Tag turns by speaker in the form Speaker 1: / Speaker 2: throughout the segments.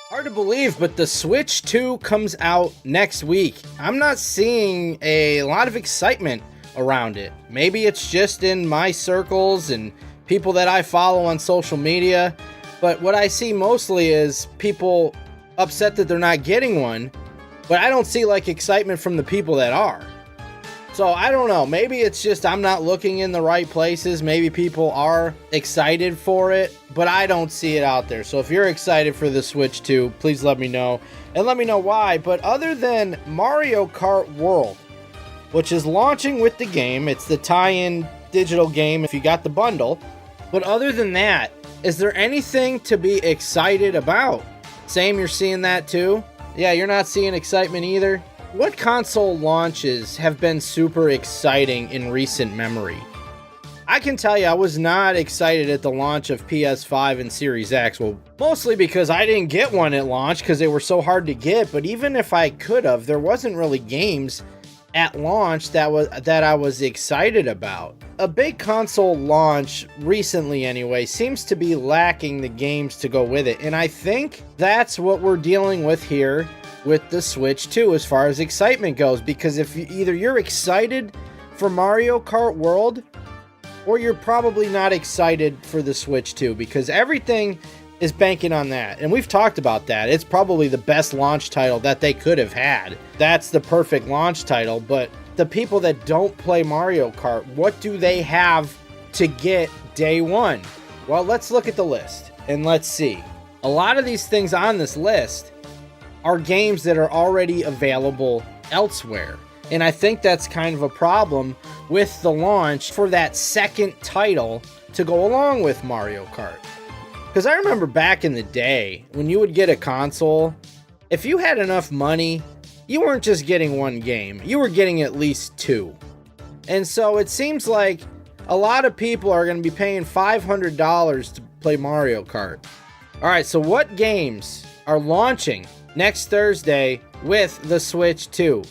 Speaker 1: Hard to believe, but the Switch 2 comes out next week. I'm not seeing a lot of excitement around it. Maybe it's just in my circles and people that I follow on social media, but what I see mostly is people upset that they're not getting one, but I don't see like excitement from the people that are. So I don't know, maybe it's just I'm not looking in the right places. Maybe people are excited for it, but I don't see it out there. So if you're excited for the Switch 2, please let me know, and let me know why. But other than Mario Kart World, which is launching with the game, it's the tie-in digital game if you got the bundle. But other than that, is there anything to be excited about? Same, you're seeing that too? Yeah, you're not seeing excitement either? What console launches have been super exciting in recent memory? I can tell you I was not excited at the launch of PS5 and Series X. Well, mostly because I didn't get one at launch because they were so hard to get. But even if I could have, there wasn't really games at launch that I was excited about. A big console launch, recently anyway, seems to be lacking the games to go with it. And I think that's what we're dealing with here with the Switch 2 as far as excitement goes, because if either you're excited for Mario Kart World or you're probably not excited for the Switch 2, because everything is banking on that, and we've talked about that. It's probably the best launch title that they could have had. That's the perfect launch title. But the people that don't play Mario Kart, what do they have to get day one? Well, let's look at the list and let's see. A lot of these things on this list are games that are already available elsewhere. And I think that's kind of a problem with the launch for that second title to go along with Mario Kart. Because I remember back in the day, when you would get a console, if you had enough money, you weren't just getting one game. You were getting at least two. And so it seems like a lot of people are going to be paying $500 to play Mario Kart. Alright, so what games are launching next Thursday with the Switch 2?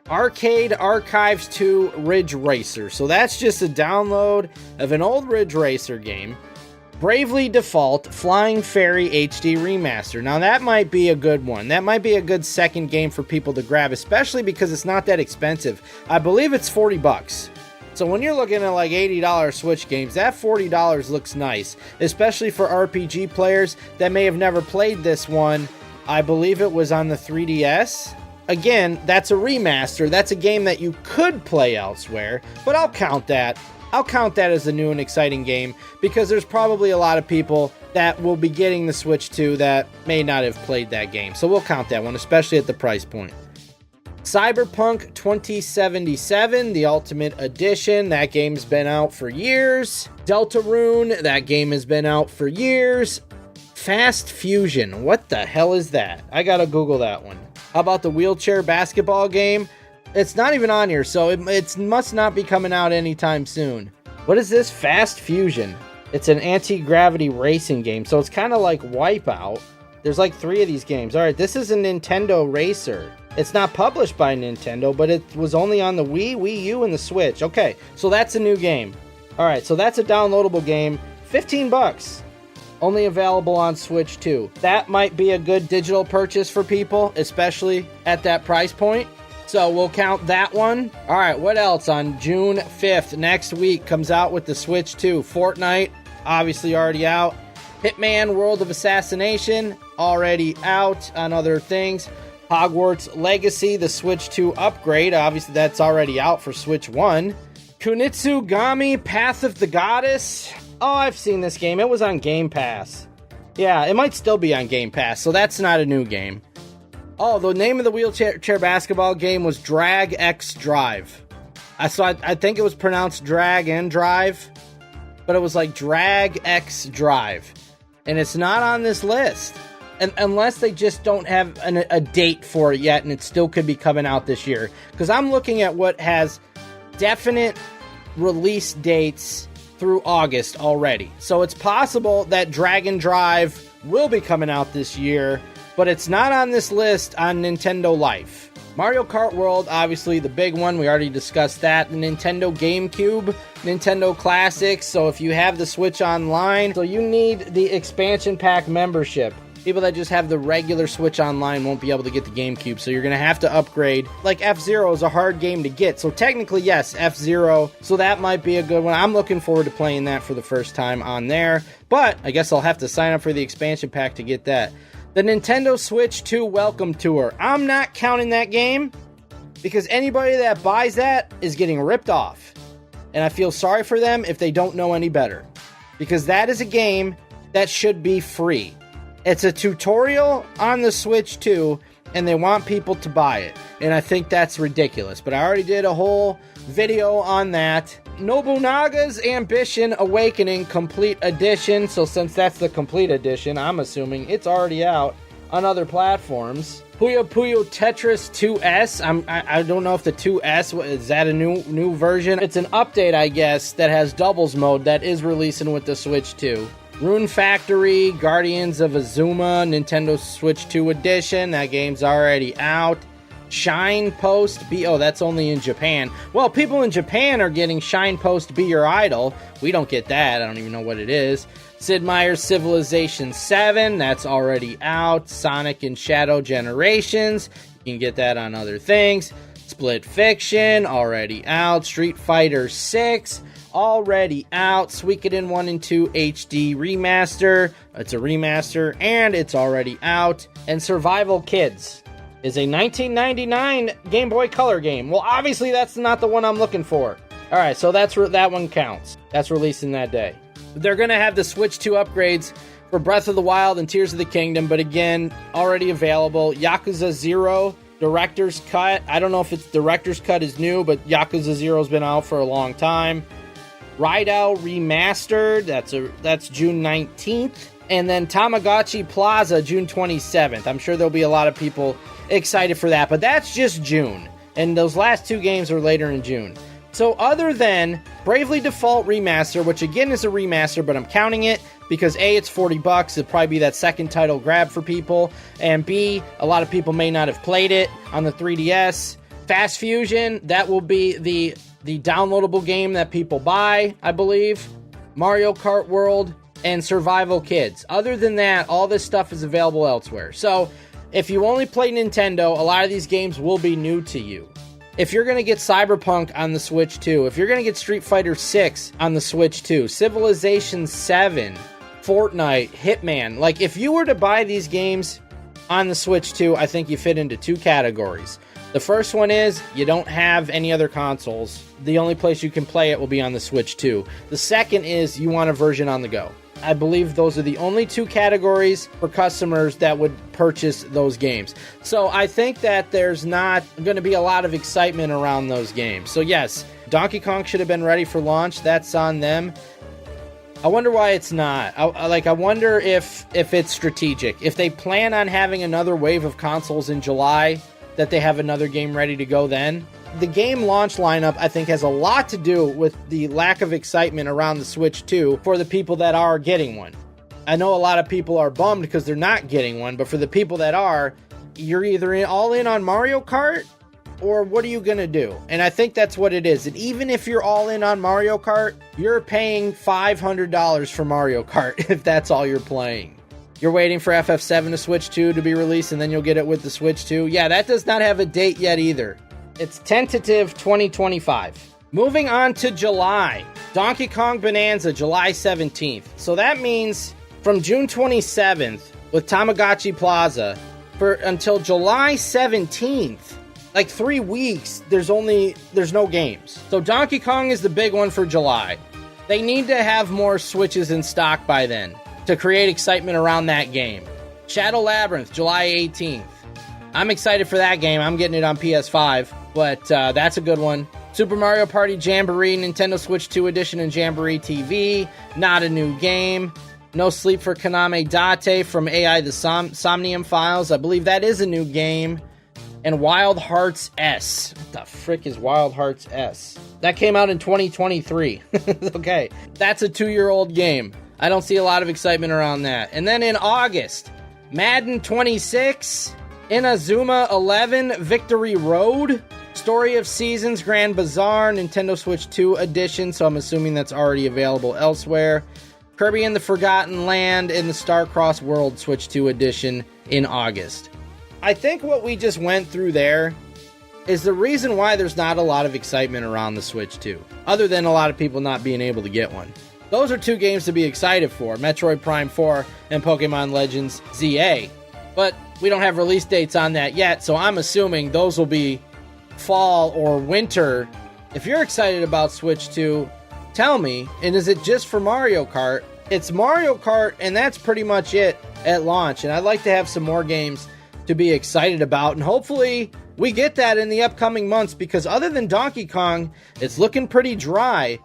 Speaker 1: Arcade Archives 2 Ridge Racer. So that's just a download of an old Ridge Racer game. Bravely Default Flying Fairy HD Remaster. Now that might be a good one. That might be a good second game for people to grab, especially because it's not that expensive. I believe it's $40. So when you're looking at like $80 Switch games, that $40 looks nice, especially for RPG players that may have never played this one. I believe it was on the 3DS. Again, that's a remaster. That's a game that you could play elsewhere, but I'll count that. I'll count that as a new and exciting game because there's probably a lot of people that will be getting the Switch 2 that may not have played that game. So we'll count that one, especially at the price point. Cyberpunk 2077, the Ultimate Edition. That game's been out for years. Deltarune, that game has been out for years. Fast Fusion, what the hell is that? I gotta Google that one. How about the wheelchair basketball game? It's not even on here, so it must not be coming out anytime soon. What is this? Fast Fusion. It's an anti-gravity racing game, so it's kind of like Wipeout. There's like 3 of these games. All right, this is a Nintendo Racer. It's not published by Nintendo, but it was only on the Wii, Wii U, and the Switch. Okay, so that's a new game. All right, so that's a downloadable game. $15. Only available on Switch 2. That might be a good digital purchase for people, especially at that price point. So we'll count that one. All right, what else on June 5th next week comes out with the Switch 2? Fortnite, obviously already out. Hitman World of Assassination, already out on other things. Hogwarts Legacy, the Switch 2 upgrade, obviously that's already out for Switch 1. Kunitsugami Path of the Goddess. Oh, I've seen this game. It was on Game Pass. Yeah, it might still be on Game Pass, so that's not a new game. Oh, the name of the wheelchair basketball game was Drag X Drive. I think it was pronounced Drag and Drive, but it was like Drag X Drive. And it's not on this list. And unless they just don't have a date for it yet, and it still could be coming out this year. Because I'm looking at what has definite release dates through August already. So it's possible that Dragon Drive will be coming out this year. but it's not on this list on Nintendo Life. Mario Kart World, obviously the big one, we already discussed that. The Nintendo GameCube, Nintendo Classics, so if you have the Switch Online, so you need the expansion pack membership. People that just have the regular Switch Online won't be able to get the GameCube, so you're going to have to upgrade. Like F-Zero is a hard game to get, so technically, yes, F-Zero, so that might be a good one. I'm looking forward to playing that for the first time on there, but I guess I'll have to sign up for the expansion pack to get that. The Nintendo Switch 2 Welcome Tour. I'm not counting that game because anybody that buys that is getting ripped off. And I feel sorry for them if they don't know any better. Because that is a game that should be free. It's a tutorial on the Switch 2 and they want people to buy it. And I think that's ridiculous. But I already did a whole video on that. Nobunaga's Ambition Awakening Complete Edition. So since that's the complete edition, I'm assuming it's already out on other platforms. Puyo Puyo Tetris 2S. I don't know if the 2S, is that a new version? It's an update, I guess, that has doubles mode that is releasing with the Switch 2. Rune Factory, Guardians of Azuma, Nintendo Switch 2 Edition. That game's already out. Shine Post Be... Oh, that's only in Japan. Well, people in Japan are getting Shine Post Be Your Idol. We don't get that. I don't even know what it is. Sid Meier's Civilization 7. That's already out. Sonic and Shadow Generations. You can get that on other things. Split Fiction. Already out. Street Fighter 6. Already out. Suikoden 1 and 2 HD Remaster. It's a remaster. And it's already out. And Survival Kids is a 1999 Game Boy Color game. Well, obviously that's not the one I'm looking for. All right, so that one counts. That's releasing that day. They're going to have the Switch 2 upgrades for Breath of the Wild and Tears of the Kingdom, but again, already available. Yakuza 0 Director's Cut. I don't know if it's Director's Cut is new, but Yakuza 0's been out for a long time. Ride Out Remastered, that's June 19th. And then Tamagotchi Plaza, June 27th. I'm sure there'll be a lot of people excited for that, but that's just June. And those last two games are later in June. So other than Bravely Default Remaster, which again is a remaster, but I'm counting it because A, it's $40. It'll probably be that second title grab for people. And B, a lot of people may not have played it on the 3DS. Fast Fusion, that will be the downloadable game that people buy, I believe. Mario Kart World, and Survival Kids. Other than that, all this stuff is available elsewhere. So, if you only play Nintendo, a lot of these games will be new to you. If you're going to get Cyberpunk on the Switch 2, if you're going to get Street Fighter 6 on the Switch 2, Civilization 7, Fortnite, Hitman, like if you were to buy these games on the Switch 2, I think you fit into two categories. The first one is you don't have any other consoles. The only place you can play it will be on the Switch 2. The second is you want a version on the go. I believe those are the only two categories for customers that would purchase those games. So I think that there's not going to be a lot of excitement around those games. So yes, Donkey Kong should have been ready for launch. That's on them. I wonder why it's not. I wonder if it's strategic. If they plan on having another wave of consoles in July, that they have another game ready to go then. The game launch lineup, I think, has a lot to do with the lack of excitement around the Switch 2 for the people that are getting one. I know a lot of people are bummed because they're not getting one, but for the people that are, you're either all in on Mario Kart, or what are you going to do? And I think that's what it is. And even if you're all in on Mario Kart, you're paying $500 for Mario Kart if that's all you're playing. You're waiting for FF7 to Switch 2 to be released, and then you'll get it with the Switch 2. Yeah, that does not have a date yet either. It's tentative 2025. Moving on to July. Donkey Kong Bonanza, July 17th. So that means from June 27th with Tamagotchi Plaza until July 17th, like 3 weeks, there's no games. So Donkey Kong is the big one for July. They need to have more Switches in stock by then to create excitement around that game. Shadow Labyrinth, July 18th. I'm excited for that game. I'm getting it on PS5, but that's a good one. Super Mario Party Jamboree, Nintendo Switch 2 Edition and Jamboree TV. Not a new game. No Sleep for Kaname Date from AI The Somnium Files. I believe that is a new game. And Wild Hearts S. What the frick is Wild Hearts S? That came out in 2023. Okay, that's a 2-year-old game. I don't see a lot of excitement around that. And then in August, Madden 26, Inazuma 11, Victory Road, Story of Seasons, Grand Bazaar, Nintendo Switch 2 edition, so I'm assuming that's already available elsewhere. Kirby and the Forgotten Land in the Starcross World Switch 2 edition in August. I think what we just went through there is the reason why there's not a lot of excitement around the Switch 2, other than a lot of people not being able to get one. Those are two games to be excited for, Metroid Prime 4 and Pokemon Legends ZA. But we don't have release dates on that yet, so I'm assuming those will be fall or winter. If you're excited about Switch 2, tell me, and is it just for Mario Kart? It's Mario Kart, and that's pretty much it at launch, and I'd like to have some more games to be excited about, and hopefully we get that in the upcoming months, because other than Donkey Kong, it's looking pretty dry